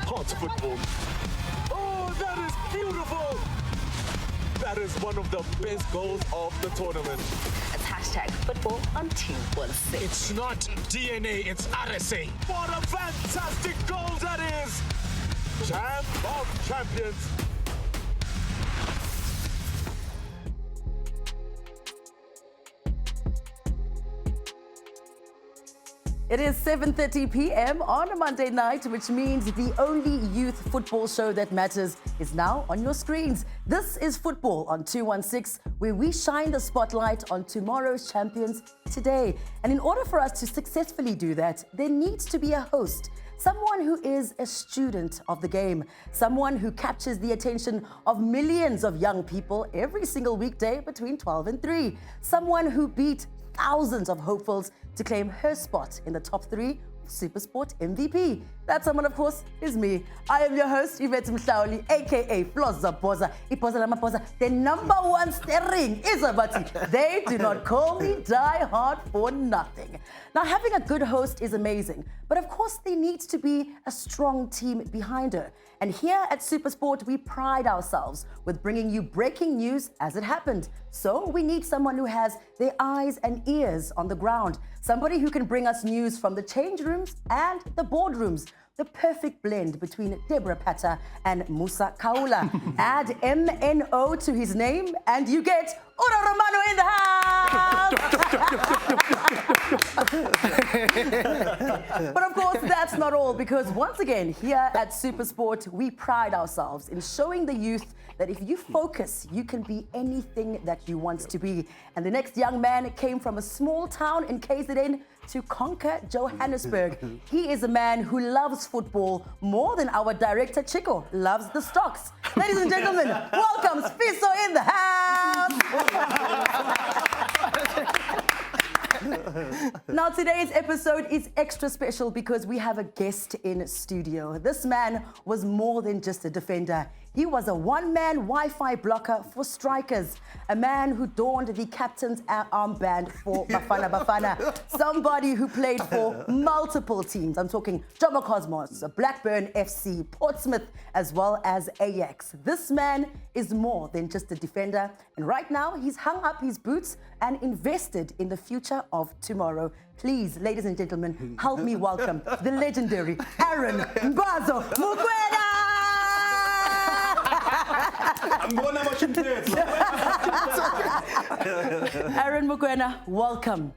Hot football. Oh, that is beautiful. That is one of the best goals of the tournament. It's hashtag football on 216. It's not DNA, it's RSA. What a fantastic goal that is. Champ of champions. It is 7:30 p.m. on a Monday night, which means the only youth football show that matters is now on your screens. This is Football on 216, where we shine the spotlight on tomorrow's champions today. And in order for us to successfully do that, there needs to be a host. Someone who is a student of the game, someone who captures the attention of millions of young people every single weekday between 12 and 3, someone who beat thousands of hopefuls to claim her spot in the top 3 of Supersport MVP. That someone, of course, is me. I am your host, Yvette Mhlauli, aka Floza Boza. Ipoza Lama Poza. The number one steering is Abati. They do not call me Die Hard for nothing. Now, having a good host is amazing, but of course, there needs to be a strong team behind her. And here at Supersport, we pride ourselves with bringing you breaking news as it happened. So we need someone who has their eyes and ears on the ground, somebody who can bring us news from the change rooms and the boardrooms. The perfect blend between Deborah Pata and Musa Kaula. Add MNO to his name and you get Ura Romano in the house! But of course, that's not all, because once again, here at Supersport, we pride ourselves in showing the youth that if you focus, you can be anything that you want to be. And the next young man came from a small town in KZN to conquer Johannesburg. He is a man who loves football more than our director Chico loves the stocks. Ladies and gentlemen, welcome Sfiso in the house. Now, today's episode is extra special because we have a guest in studio. This man was more than just a defender. He was a one-man Wi-Fi blocker for strikers, a man who donned the captain's armband for Bafana Bafana, somebody who played for multiple teams. I'm talking Jomo Cosmos, Blackburn FC, Portsmouth, as well as Ajax. This man is more than just a defender, and right now he's hung up his boots and invested in the future of tomorrow. Please, ladies and gentlemen, help me welcome the legendary Mbaso Mokoena! Aaron Mokoena, welcome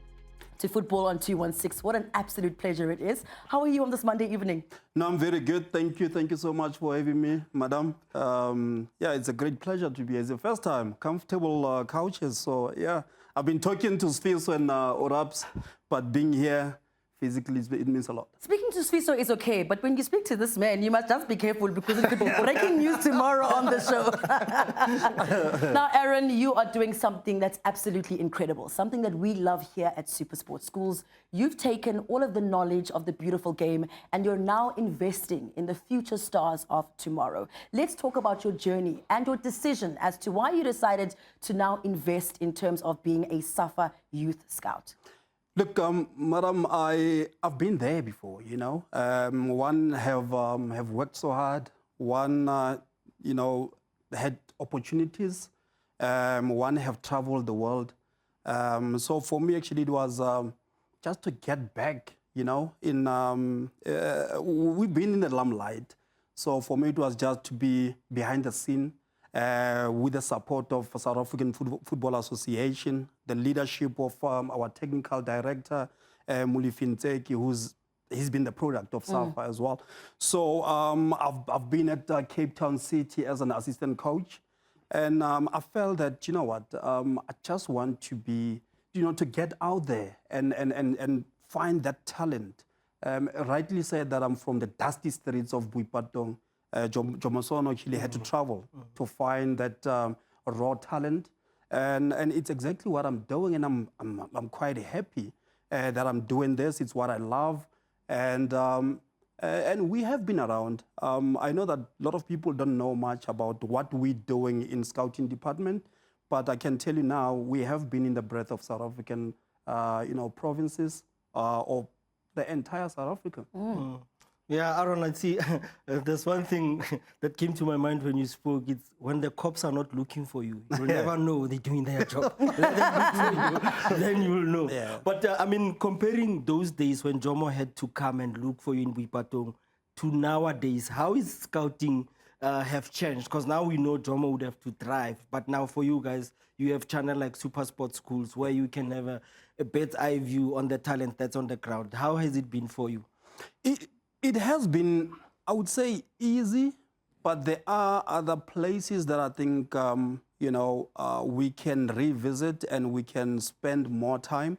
to Football on 216. What an absolute pleasure it is. How are you on this Monday evening? No, I'm very good. Thank you. Thank you so much for having me, madam. Yeah, it's a great pleasure to be here. It's the first time. Comfortable couches. So, yeah, I've been talking to Sfiso and Oraps, but being here physically, it means a lot. Speaking to Sfiso is okay, but when you speak to this man, you must just be careful because it could be breaking news tomorrow on the show. Now, Aaron, you are doing something that's absolutely incredible, something that we love here at Supersport Schools. You've taken all of the knowledge of the beautiful game and you're now investing in the future stars of tomorrow. Let's talk about your journey and your decision as to why you decided to now invest in terms of being a SAFA youth scout. Look, madam, I've been there before, you know. One have worked so hard. One, you know, had opportunities. One have traveled the world. So for me, actually, it was just to get back, you know. We've been in the limelight. So for me, it was just to be behind the scene. With the support of South African Football Association, the leadership of our technical director, Muli Finteki, he's been the product of SAFA as well. So I've been at Cape Town City as an assistant coach, and I felt that, you know what, I just want to be, you know, to get out there and find that talent. Rightly said that I'm from the dusty streets of Buipatong. Jomo actually had to travel to find that raw talent, and it's exactly what I'm doing, and I'm quite happy that I'm doing this. It's what I love, and we have been around. I know that a lot of people don't know much about what we're doing in scouting department, but I can tell you now we have been in the breadth of South African, you know, provinces or the entire South Africa. Yeah, Aaron, I see. There's one thing that came to my mind when you spoke. It's when the cops are not looking for you, you'll never know they're doing their job. Let them look for you, then you'll know. Yeah. But I mean, comparing those days when Jomo had to come and look for you in Buipatong to nowadays, how is scouting have changed? Because now we know Jomo would have to drive, but now for you guys, you have channel like Super Sports Schools where you can have a bird's eye view on the talent that's on the ground. How has it been for you? It has been, I would say, easy, but there are other places that I think, we can revisit and we can spend more time.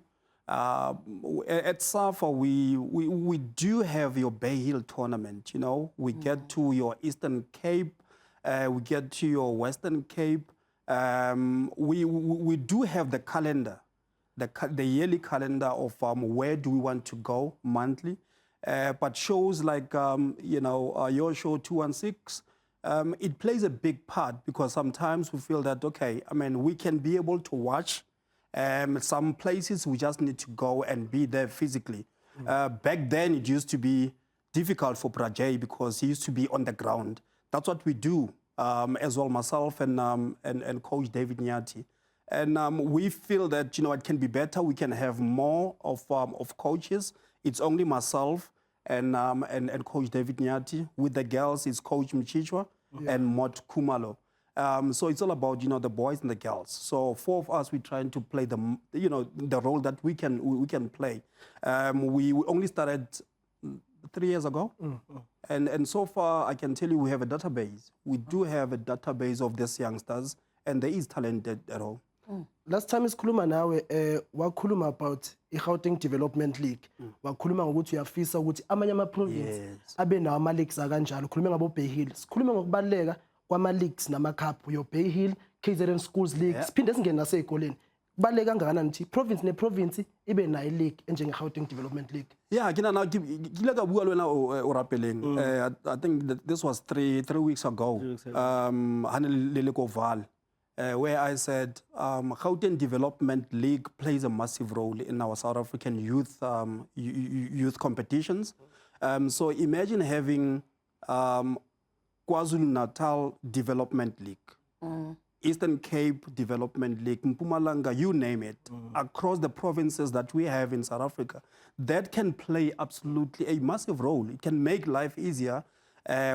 At SAFA, we do have your Bay Hill tournament, We get to your Eastern Cape, we get to your Western Cape. We do have the calendar, the yearly calendar of where do we want to go monthly. But shows like, your show 216, it plays a big part because sometimes we feel that, we can be able to watch. Some places we just need to go and be there physically. Back then, it used to be difficult for Prajay because he used to be on the ground. That's what we do as well, myself and Coach David Nyati. And we feel that, it can be better. We can have more of coaches. It's only myself and Coach David Nyati. With the girls, it's Coach Mchichwa and Mot Kumalo. So it's all about, the boys and the girls. So 4 of us, we're trying to play the role that we can play. We only started 3 years ago. And so far, I can tell you we have a database. We do have a database of these youngsters, and there is talent at all. Last time isikhuluma nawe wakhuluma about i-Gauteng Development League. Wakhuluma ngokuthi uyafisa ukuthi amanye ama-province abe nawo ama-leagues akanjalo. Ukhulume ngabo Bay Hill. Sikhuluma ngokubaluleka kwama-leagues nama-cup. Yo Bay Hill, KZN Schools League. Siphinde singene nasey'koleni. Kubaluleke kangakanani ukuthi province ne-province ibe nayo i-league enjenge-Gauteng Development League? Yeah, I think that this was three weeks ago. Where I said Gauteng Development League plays a massive role in our South African youth competitions. So imagine having KwaZulu-Natal Development League, Eastern Cape Development League, Mpumalanga, you name it, across the provinces that we have in South Africa. That can play absolutely a massive role. It can make life easier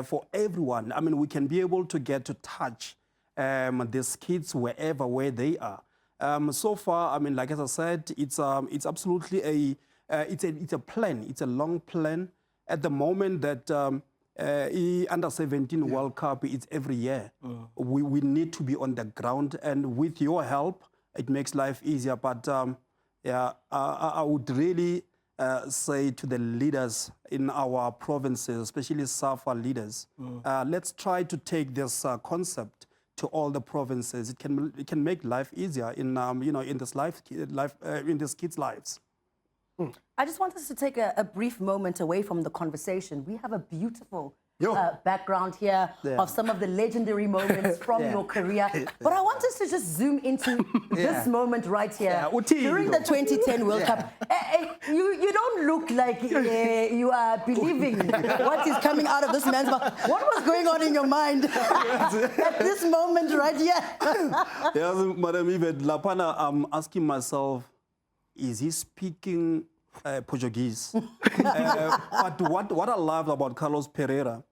for everyone. I mean, we can be able to get to touch these kids where they are. So far, I mean, like as I said, it's absolutely it's a plan. It's a long plan. At the moment that under 17 World Cup, it's every year. We need to be on the ground, and with your help, it makes life easier. But I would really say to the leaders in our provinces, especially SAFA leaders, let's try to take this concept to all the provinces. It can make life easier in in these kids' lives. I just want us to take a brief moment away from the conversation. We have a beautiful background here of some of the legendary moments from your career. But I want us to just zoom into this moment right here. During the 2010 World Cup, you don't look like you are believing what is coming out of this man's mouth. What was going on in your mind at this moment right here? Yes, Madam Yvette, Lapana, I'm asking myself, is he speaking Portuguese? But what I love about Carlos Pereira,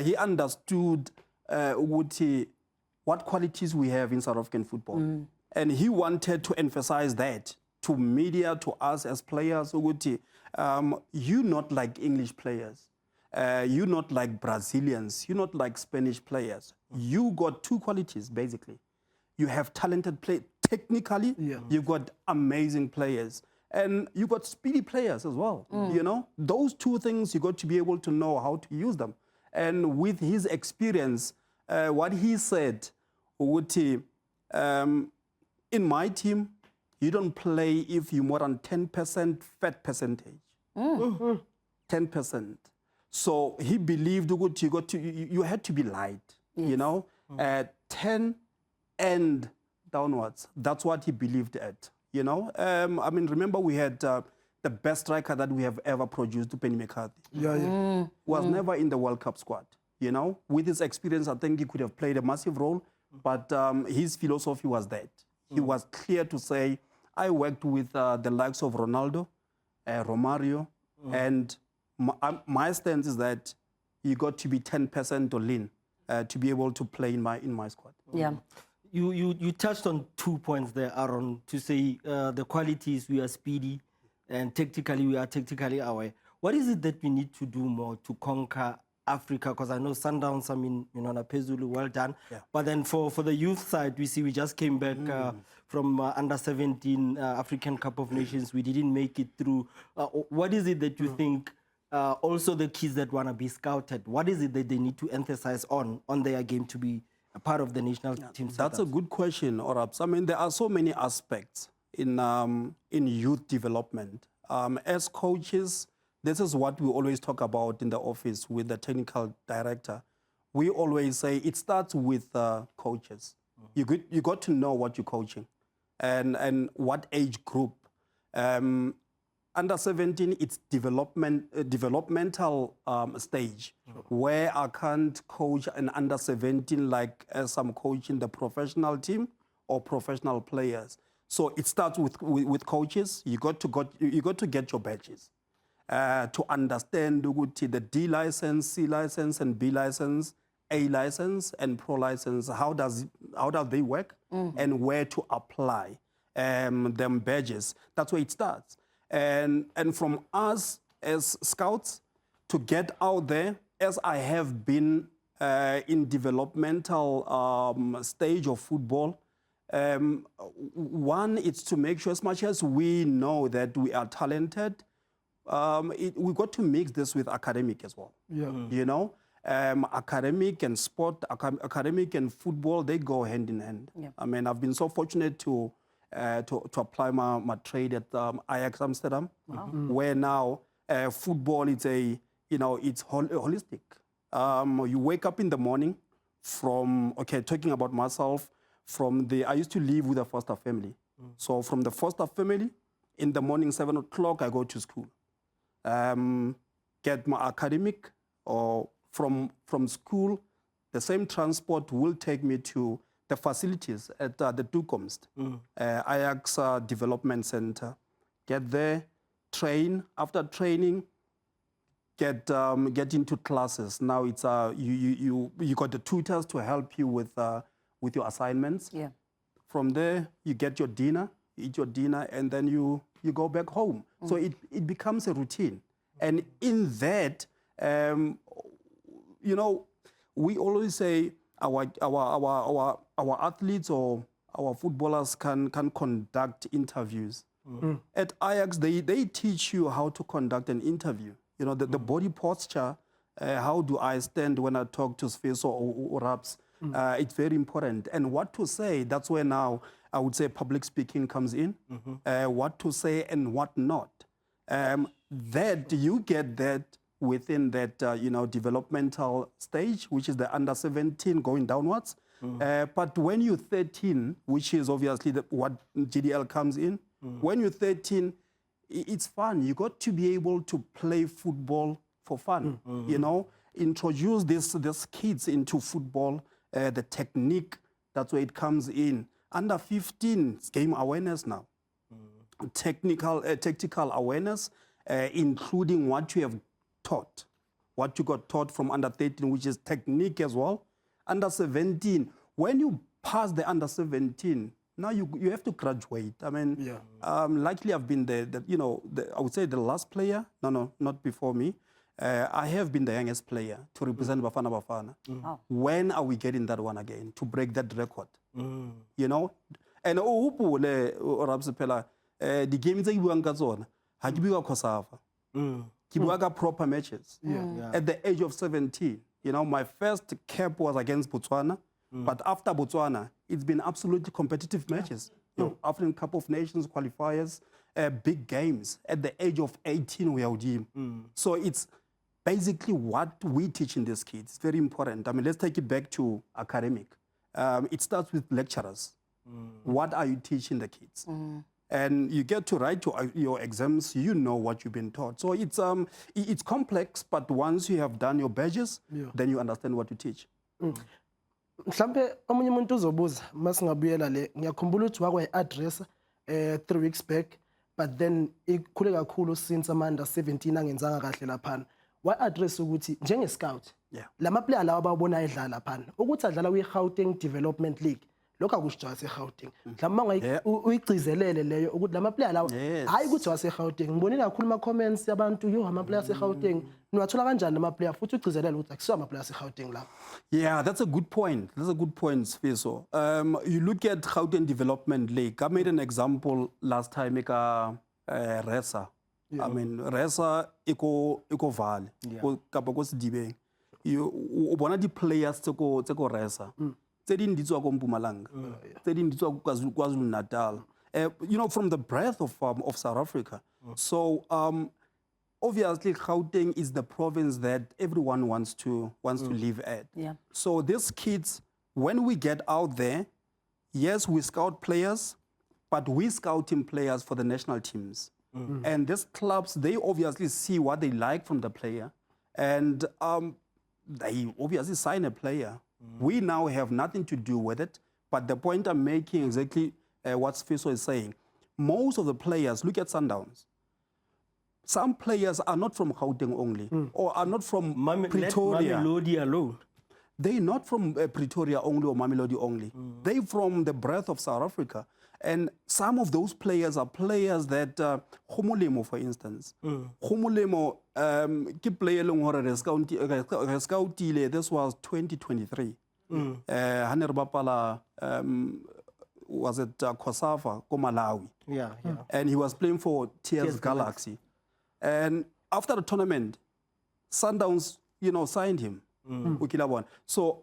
he understood what qualities we have in South African football. And he wanted to emphasize that to media, to us as players. You're not like English players. You're not like Brazilians. You're not like Spanish players. You got two qualities, basically. You have talented players. Technically, you've got amazing players. And you got speedy players as well. Those two things, you got to be able to know how to use them. And with his experience, what he said, in my team, you don't play if you're more than 10% fat percentage. 10%. So he believed you had to be light, 10 and downwards. That's what he believed at. I mean, remember we had the the best striker that we have ever produced, Penny McCarthy. Was never in the World Cup squad. You know, with his experience, I think he could have played a massive role, but his philosophy was that. He was clear to say, I worked with the likes of Ronaldo, Romario, and my stance is that you got to be 10% or lean to be able to play in my squad. Yeah. You touched on 2 points there, Aaron, to say the qualities, we are speedy, and tactically, we are tactically aware. What is it that we need to do more to conquer Africa? Because I know Sundowns, I mean, you know, Napezulu, well done. Yeah. But then for the youth side, we see we just came back from under 17 African Cup of Nations. We didn't make it through. What is it that you think, also the kids that want to be scouted, what is it that they need to emphasize on their game to be a part of the national team? That's a good question, Orabs. I mean, there are so many aspects in youth development. As coaches, this is what we always talk about in the office with the technical director. We always say it starts with coaches. You got to know what you're coaching and what age group. Under 17, it's developmental stage where I can't coach an under 17 like as I'm coaching the professional team or professional players. So it starts with coaches. You got to get your badges to understand the D license, C license, and B license, A license, and Pro license. How does they work and where to apply them badges? That's where it starts. And from us as scouts to get out there, as I have been in developmental stage of football, one is to make sure, as much as we know that we are talented, we got to mix this with academic as well. You know, academic and sport, academic and football, they go hand in hand. Yeah. I mean, I've been so fortunate to apply my trade at Ajax Amsterdam, where now football is it's holistic. You wake up in the morning talking about myself, I used to live with a foster family. So from the foster family, in the morning, 7 o'clock, I go to school. Get my academic, or from school, the same transport will take me to the facilities at the Toekomst, Ajax Development Center. Get there, train. After training, get into classes. Now it's you got the tutors to help you with your assignments. Yeah. From there, you get your dinner, you eat your dinner, and then you go back home. So it becomes a routine. And in that, we always say our athletes or our footballers can conduct interviews. At Ajax, they teach you how to conduct an interview. You know, the body posture, how do I stand when I talk to Sfeso or Raps? It's very important. And what to say, that's where now I would say public speaking comes in. What to say and what not. That you get that within that developmental stage, which is the under 17 going downwards. But when you're 13, which is obviously what GDL comes in, when you're 13, it's fun. You got to be able to play football for fun. You know, introduce these kids into football, the technique. That's where it comes in. Under 15, it's game awareness now. Tactical awareness, including what you have taught, what you got taught from under 13, which is technique as well. Under 17, when you pass the under 17, now you have to graduate. I mean, likely I've been I would say the last player. No, not before me. I have been the youngest player to represent Bafana Bafana. When are we getting that one again to break that record? You know, and the games that you want to ha ke bua SAFA. Ke bua ka proper matches. At the age of 17, you know, my first cap was against Botswana, but after Botswana, it's been absolutely competitive matches. You know, African Cup of Nations qualifiers, big games. At the age of 18, we are with him. So it's basically what we teach in these kids. It's very important. I mean, let's take it back to academic. It starts with lecturers. What are you teaching the kids? and you get to write your exams, you know what you've been taught. So it's complex, but once you have done your badges, then you understand what to teach. Mhlambe omunye umuntu uzobuza masingabuyela le ngiyakhumbula ukuthi wakwa address 3 weeks back, but then ikhule kakhulu since amanda 17 angenzanga kahle lapha. Wa address ukuthi njenge scout lama player lawa ababona edlala lapha ukuthi adlala kwi Gauteng Development League lokho akusho wase Gauteng mhlawumbe uyigcizelele leyo ukuthi lama player lawa hayi ukuthi wase Gauteng ngibonile kakhulu ama comments yabantu yo ama player ase Gauteng niwathola kanjani ama player futhi ugcizelele ukuthi akusiwa ama player ase Gauteng la. Yeah, that's a good point. That's a good point, Sfiso. You look at Gauteng Development League. I made an example last time Resa. I mean, Resa iko vale. Kapa ko Sidibeng. You bona di players tseko Resa. Tse di nditswa ko Mpumalanga. Tse di nditswa ko KwaZulu Natal. You know, from the breadth of South Africa. So obviously Gauteng is the province that everyone wants to live at. Yeah. So these kids, when we get out there, yes, we scout players, but we scouting players for the national teams. And these clubs, they obviously see what they like from the player, and they obviously sign a player. We now have nothing to do with it, but the point I'm making exactly what Sfiso is saying. Most of the players, look at Sundowns. Some players are not from Gauteng only, or are not from Pretoria. Mamelodi alone. They're not from Pretoria only or Mamelodi only. They're from the breadth of South Africa. And some of those players are players that, Khumulemo, for instance. Khumulemo, keep playing this was 2023. Haner Bapala was at SAFA, Malawi. Yeah. And he was playing for TS Galaxy. And after the tournament, Sundowns, signed him. So,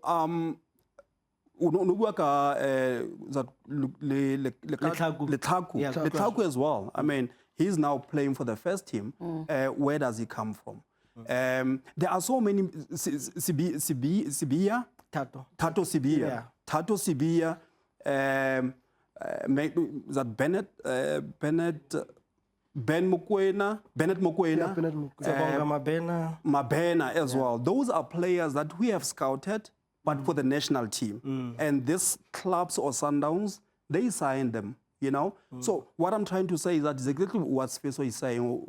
Lethaku as well. I mean, he's now playing for the first team. Where does he come from? There are so many. Sibia, Tato Sibia. Yeah. Tato Sibia. That Bennett. Bennett Mokoena. Mabena as well. Those are players that we have scouted, but for the national team. And these clubs or Sundowns, they sign them, So what I'm trying to say is that is exactly what Sfiso is saying.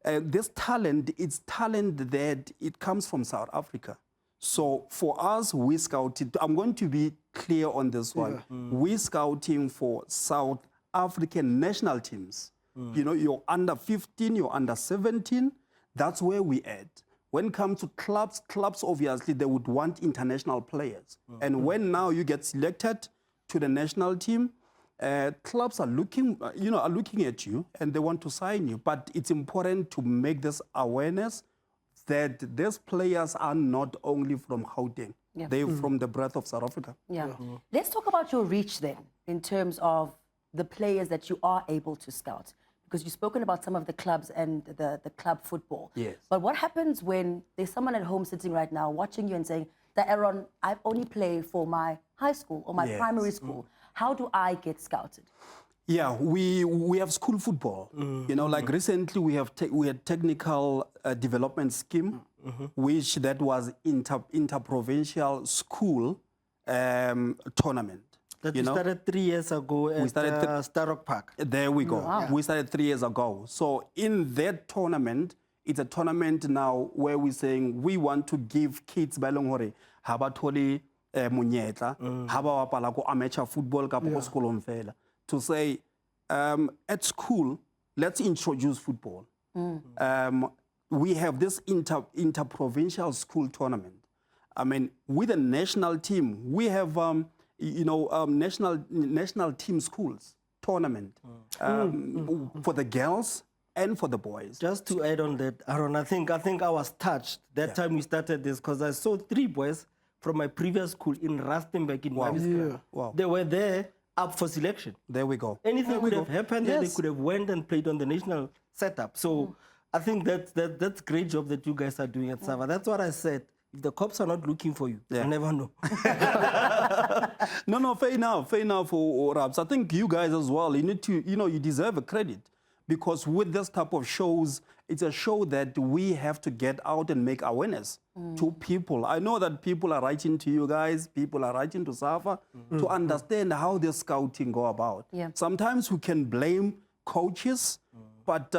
This talent, it's talent that it comes from South Africa. So for us, we scouted. I'm going to be clear on this one. We scouting for South African national teams. You're under 15, you're under 17. That's where we at. When it comes to clubs obviously they would want international players. And when now you get selected to the national team, clubs are looking at you and they want to sign you. But it's important to make this awareness that these players are not only from Gauteng. They're from the breadth of South Africa. Yeah. Let's talk about your reach then, in terms of the players that you are able to scout. Because you've spoken about some of the clubs and the club football. Yes. But what happens when there's someone at home sitting right now watching you and saying, that Aaron, I've only played for my high school or my primary school. How do I get scouted? Yeah, we have school football. Like recently we had technical development scheme, which that was interprovincial school tournament. That we started 3 years ago at Starrock Park. There we go. Wow. We started 3 years ago. So in that tournament, it's a tournament now where we're saying we want to give kids by Longhore habatholi munyetla, haba wapala ko amateur football ka po school mfela, to say at school let's introduce football. We have this interprovincial school tournament. I mean, with the national team, we have national team schools tournament for the girls and for the boys. Just to add on that, Aaron, I think I was touched that time we started this because I saw 3 boys from my previous school in Rustenburg in Wabiskra. Wow. They were there up for selection. There we go. Anything could have happened there, they could have went and played on the national setup. So I think that's great job that you guys are doing at SAFA. That's what I said. If the cops are not looking for you, you never know. No, fair enough, Raps. I think you guys as well, you need to, you deserve a credit because with this type of shows, it's a show that we have to get out and make awareness to people. I know that people are writing to you guys, people are writing to SAFA to understand how the scouting go about. Yeah. Sometimes we can blame coaches, but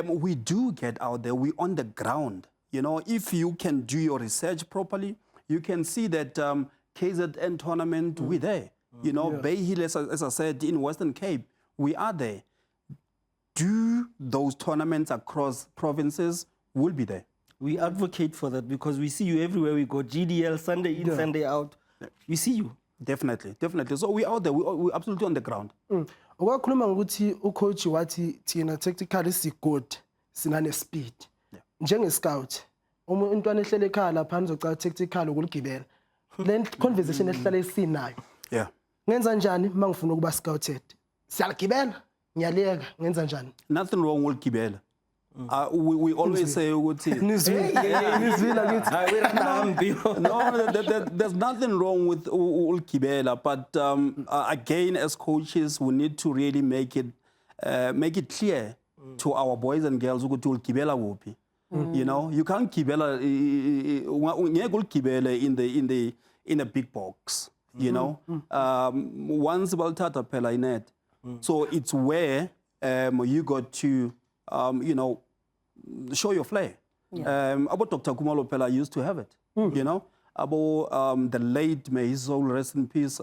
we do get out there, we on the ground. If you can do your research properly, you can see that KZN tournament, we're there. Bay Hill, as I said, in Western Cape, we are there. Do those tournaments across provinces, we'll be there. We advocate for that because we see you everywhere we go. GDL, Sunday in, Sunday out. We see you. Definitely. So we're out there. We're absolutely on the ground. Okwakhuluma ngokuthi ucoach wathi thina tactically sigood sinane speed. Njenge scout uma intwana ehlele ekhaya lapha nizocala tactical ukuligibela. Le conversation ehlala esinayo. Yeah. Ngenza njani mangifuna ukuba scouted? Siyagibela. Ngiyaleka ngenza njani? Nothing wrong with Kibela. We always say ukuthi no, there's nothing wrong with Kibela, but again, as coaches, we need to really make it clear to our boys and girls ukuthi Kibela wuphi. You can't Kibela in a big box. Once baltata phela inet. So it's where you got to show your flair. About Dr. Kumalo Pella used to have it, About the late, may his soul rest in peace,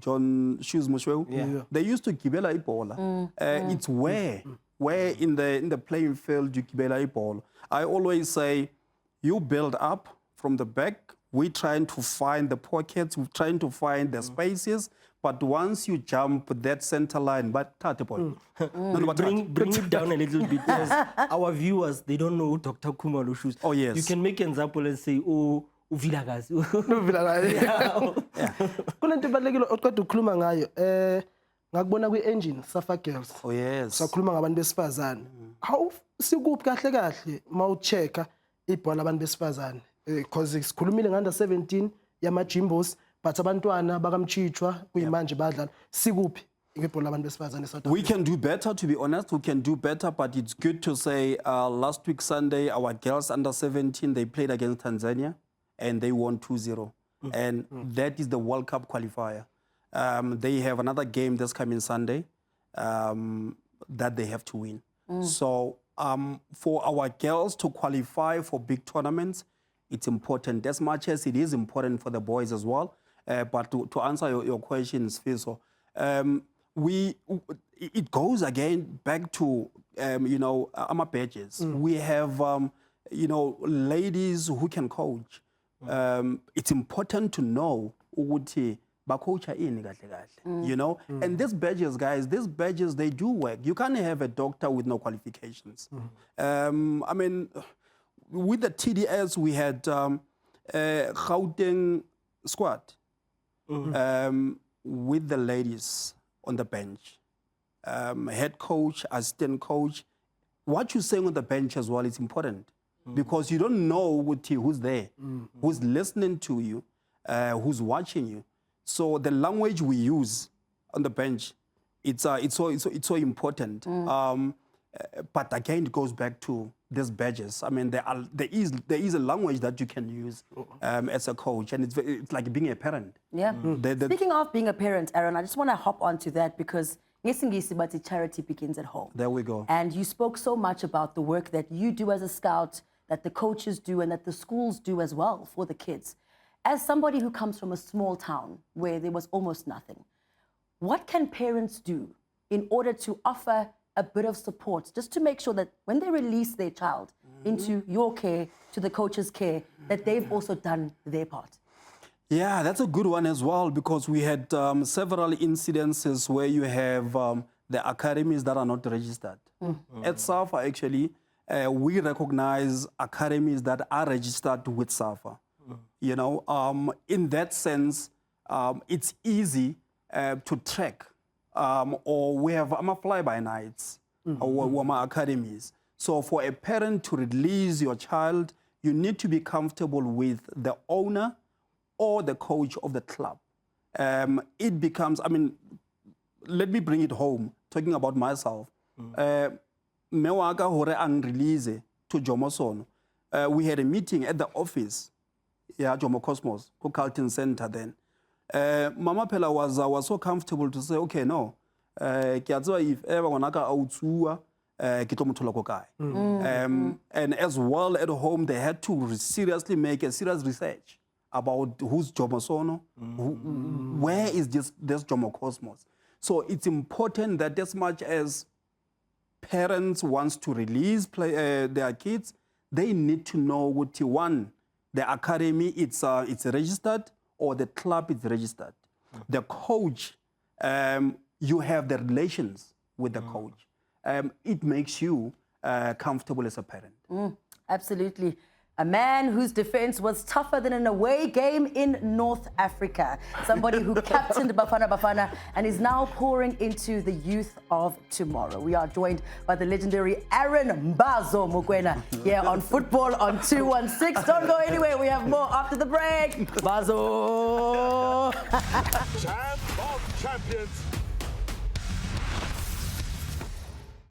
John Shoes Mushweu. They used to kibela ibola. It's where in the playing field you kibela ibola. I always say, you build up from the back. We're trying to find the pockets. We're trying to find the spaces. But once you jump that center line, but bring it down a little bit because our viewers, they don't know Dr. Kumalo Shoes. Oh, yes. You can make an example and say, Uvilagazi. Kunento ebalekile oqeda ukukhuluma ngayo ngakubona kwi-engine SAFA Girls. Oh yes. Sakhuluma ngabantu besifazane. How sikuphi kahle mawuchecka ibhola abantu besifazane because sikhulumile nganda 17 yama Jimbos. But abantwana bakamchithwa kuyimanje badlala sikuphi ngebhola abantu besifazane South Africa. We can do better, to be honest. We can do better, but it's good to say last week Sunday our girls under 17 they played against Tanzania and they won 2-0. And that is the World Cup qualifier. They have another game this coming Sunday that they have to win. So for our girls to qualify for big tournaments, it's important as much as it is important for the boys as well. But to answer your questions, Fiso, it goes again back to our badges. We have ladies who can coach. It's important to know ukuthi bacoacha ini kahle. And these badges, guys, they do work. You can't have a doctor with no qualifications. I mean, with the TDS, we had Gauteng squad with the ladies on the bench, head coach, assistant coach. What you're saying on the bench as well is important because you don't know who's there, who's listening to you, who's watching you. So the language we use on the bench, it's so important. But again, it goes back to these badges. I mean, there is a language that you can use as a coach, and it's like being a parent. Yeah. Speaking of being a parent, Aaron, I just want to hop onto that because charity begins at home. There we go. And you spoke so much about the work that you do as a scout, that the coaches do, and that the schools do as well for the kids. As somebody who comes from a small town where there was almost nothing, what can parents do in order to offer a bit of support just to make sure that when they release their child into your care, to the coach's care, that they've also done their part? Yeah, that's a good one as well because we had several incidences where you have the academies that are not registered. At SAFA, actually, we recognize academies that are registered with SAFA. In that sense, it's easy to track. Or we have fly-by-nights or academies. So for a parent to release your child, you need to be comfortable with the owner or the coach of the club. it becomes, I mean, let me bring it home, talking about myself. Mewaka hore ang release to Jomo Sono. We had a meeting at the office, Jomo Cosmos, ko Carlton Center then. Mama Pela was so comfortable to say, okay, no, if ever wanaka outsua, and as well at home, they had to seriously make a serious research about who's Jomo Sono, where is this Jomo Cosmos. So it's important that as much as parents want to release their kids, they need to know what one, the academy it's registered or the club is registered. The coach, you have the relations with the coach. It makes you comfortable as a parent. Absolutely. A man whose defense was tougher than an away game in North Africa. Somebody who captained Bafana Bafana and is now pouring into the youth of tomorrow. We are joined by the legendary Mbaso Mokoena here on Football on 216. Don't go anywhere. We have more after the break. Mbaso. Champ of champions.